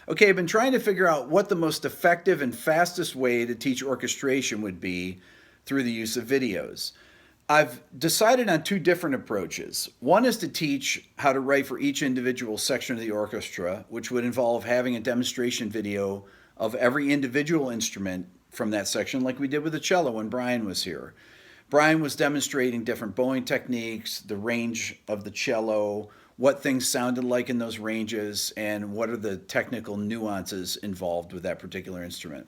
Okay, I've been trying to figure out what the most effective and fastest way to teach orchestration would be through the use of videos. I've decided on two different approaches. One is to teach how to write for each individual section of the orchestra, which would involve having a demonstration video of every individual instrument from that section, like we did with the cello when Brian was here. Brian was demonstrating different bowing techniques, the range of the cello, what things sounded like in those ranges, and what are the technical nuances involved with that particular instrument.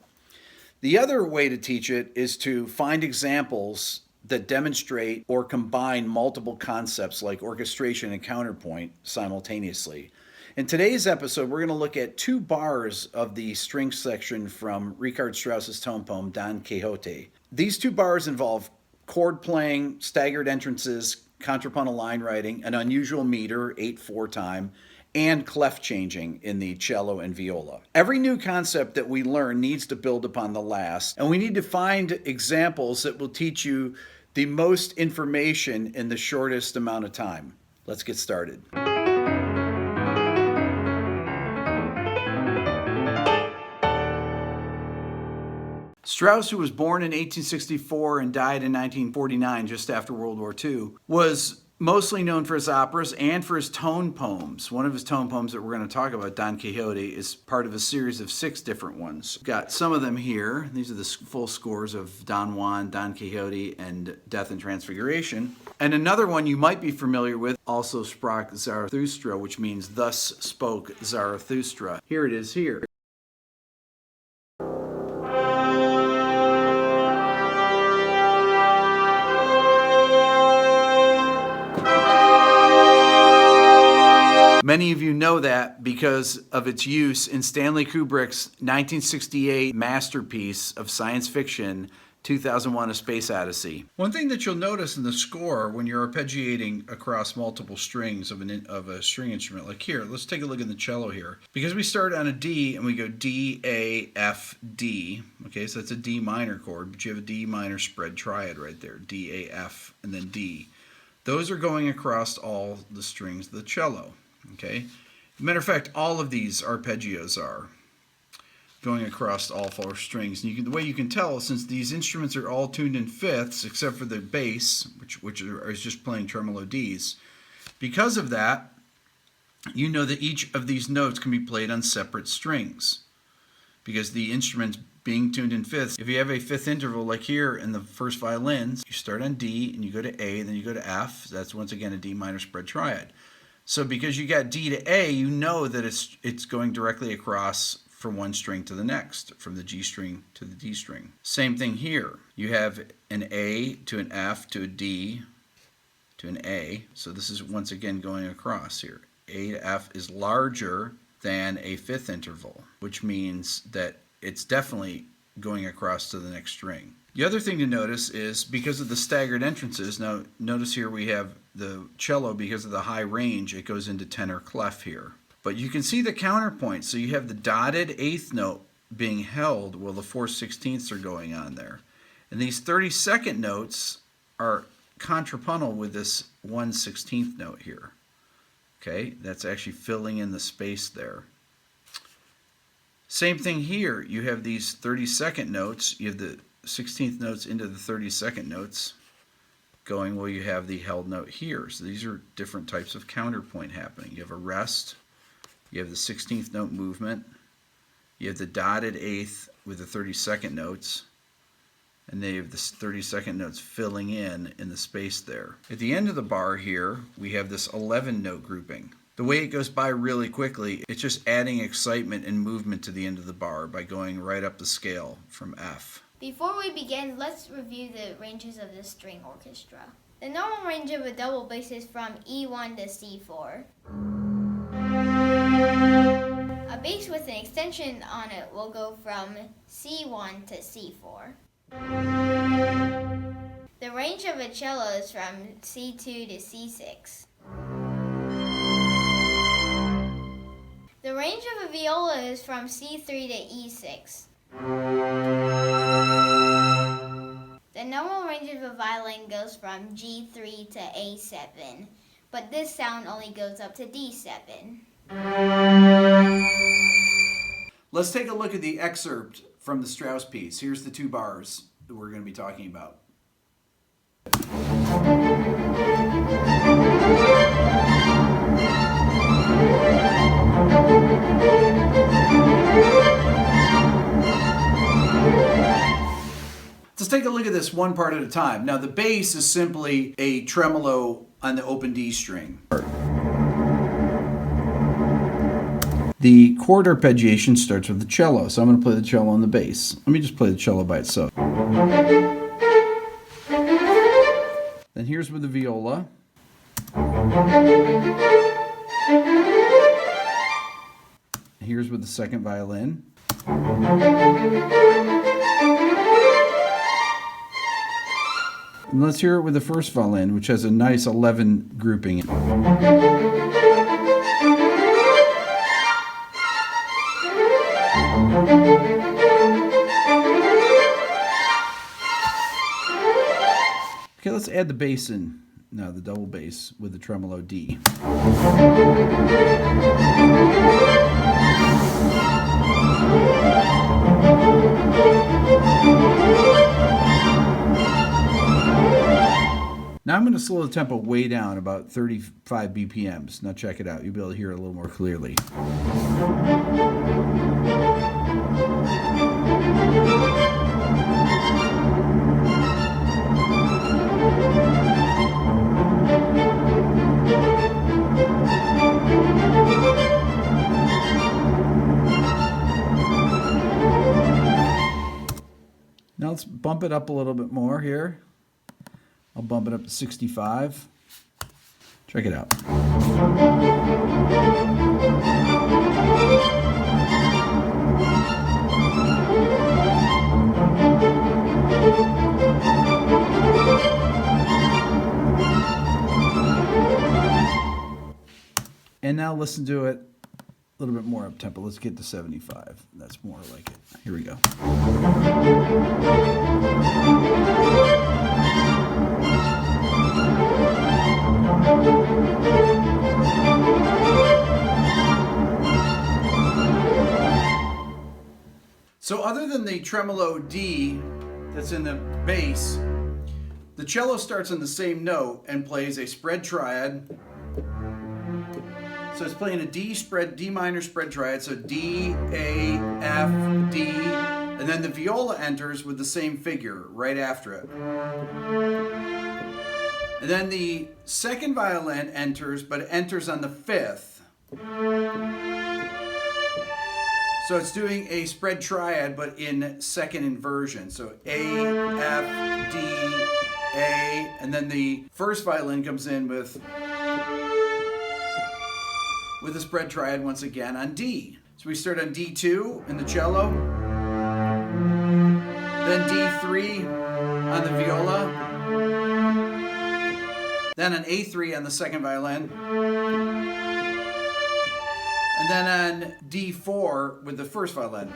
The other way to teach it is to find examples that demonstrate or combine multiple concepts like orchestration and counterpoint simultaneously. In today's episode, we're going to look at two bars of the string section from Richard Strauss's tone poem, Don Quixote. These two bars involve chord playing, staggered entrances, contrapuntal line writing, an unusual meter, 8/4 time, and clef changing in the cello and viola. Every new concept that we learn needs to build upon the last, and we need to find examples that will teach you the most information in the shortest amount of time. Let's get started. Strauss, who was born in 1864 and died in 1949, just after World War II, was mostly known for his operas and for his tone poems. One of his tone poems that we're going to talk about, Don Quixote, is part of a series of 6 different ones. We've got some of them here. These are the full scores of Don Juan, Don Quixote, and Death and Transfiguration. And another one you might be familiar with, also Sprach Zarathustra, which means thus spoke Zarathustra. Here it is here. Many of you know that because of its use in Stanley Kubrick's 1968 masterpiece of science fiction, 2001: A Space Odyssey. One thing that you'll notice in the score when you're arpeggiating across multiple strings of a string instrument, like here, let's take a look at the cello here. Because we start on a D and we go D, A, F, D. Okay, so that's a D minor chord, but you have a D minor spread triad right there. D, A, F, and then D. Those are going across all the strings of the cello. Okay. Matter of fact, all of these arpeggios are going across all 4 strings. And the way you can tell, since these instruments are all tuned in fifths, except for the bass, which is just playing tremolo Ds, because of that, you know that each of these notes can be played on separate strings. Because the instrument's being tuned in fifths. If you have a fifth interval, like here in the first violins, you start on D, and you go to A, then you go to F. That's once again a D minor spread triad. So because you got D to A, you know that it's going directly across from one string to the next, from the G string to the D string. Same thing here. You have an A to an F to a D to an A. So this is once again going across here. A to F is larger than a fifth interval, which means that it's definitely going across to the next string. The other thing to notice is because of the staggered entrances, now notice here we have the cello, because of the high range, it goes into tenor clef here. But you can see the counterpoint, so you have the dotted 8th note being held while the 4/16ths are going on there. And these 32nd notes are contrapuntal with this 1/16th note here. Okay, that's actually filling in the space there. Same thing here, you have these 32nd notes, you have the 16th notes into the 32nd notes going while you have the held note here. So these are different types of counterpoint happening. You have a rest, you have the 16th note movement, you have the dotted 8th with the 32nd notes, and then you have the 32nd notes filling in the space there. At the end of the bar here, we have this 11 note grouping. The way it goes by really quickly, it's just adding excitement and movement to the end of the bar by going right up the scale from F. Before we begin, let's review the ranges of the string orchestra. The normal range of a double bass is from E1 to C4. A bass with an extension on it will go from C1 to C4. The range of a cello is from C2 to C6. The range of a viola is from C3 to E6. The normal range of a violin goes from G3 to A7, but this sound only goes up to D7. Let's take a look at the excerpt from the Strauss piece. Here's the 2 bars that we're going to be talking about. Let's take a look at this one part at a time. Now the bass is simply a tremolo on the open D string. The chord arpeggiation starts with the cello, so I'm going to play the cello on the bass. Let me just play the cello by itself. Then here's with the viola. Here's with the second violin. And let's hear it with the first violin, which has a nice 11 grouping. Okay, let's add the bass in. Now the double bass with the tremolo D. Now I'm going to slow the tempo way down, about 35 BPMs. Now check it out. You'll be able to hear it a little more clearly. Now let's bump it up a little bit more here. I'll bump it up to 65. Check it out. And now listen to it a little bit more up tempo. Let's get to 75. That's more like it. Here we go. So other than the tremolo D that's in the bass, the cello starts on the same note and plays a spread triad. So it's playing a D minor spread triad, so D, A, F, D, and then the viola enters with the same figure right after it. And then the second violin enters, but it enters on the 5th. So it's doing a spread triad, but in second inversion. So A, F, D, A, and then the first violin comes in with a spread triad once again on D. So we start on D2 in the cello, then D3 on the viola, then on A3 on the second violin, and then on D4 with the first violin.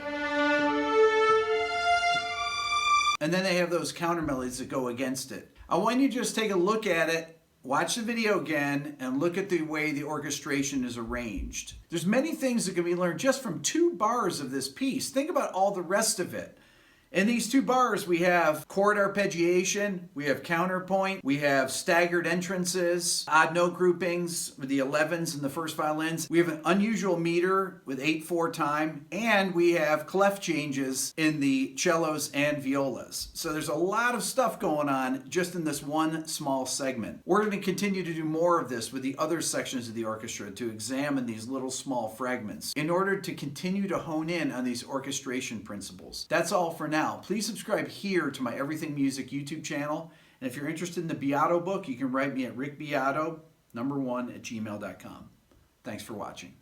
And then they have those counter melodies that go against it. I want you to just take a look at it, watch the video again, and look at the way the orchestration is arranged. There's many things that can be learned just from 2 bars of this piece. Think about all the rest of it. In these 2 bars, we have chord arpeggiation, we have counterpoint, we have staggered entrances, odd note groupings with the 11s and the first violins. We have an unusual meter with 8/4 time, and we have clef changes in the cellos and violas. So there's a lot of stuff going on just in this one small segment. We're going to continue to do more of this with the other sections of the orchestra to examine these little small fragments in order to continue to hone in on these orchestration principles. That's all for now. Please subscribe here to my Everything Music YouTube channel. And if you're interested in the Beato book, you can write me at rickbeato1@gmail.com. Thanks for watching.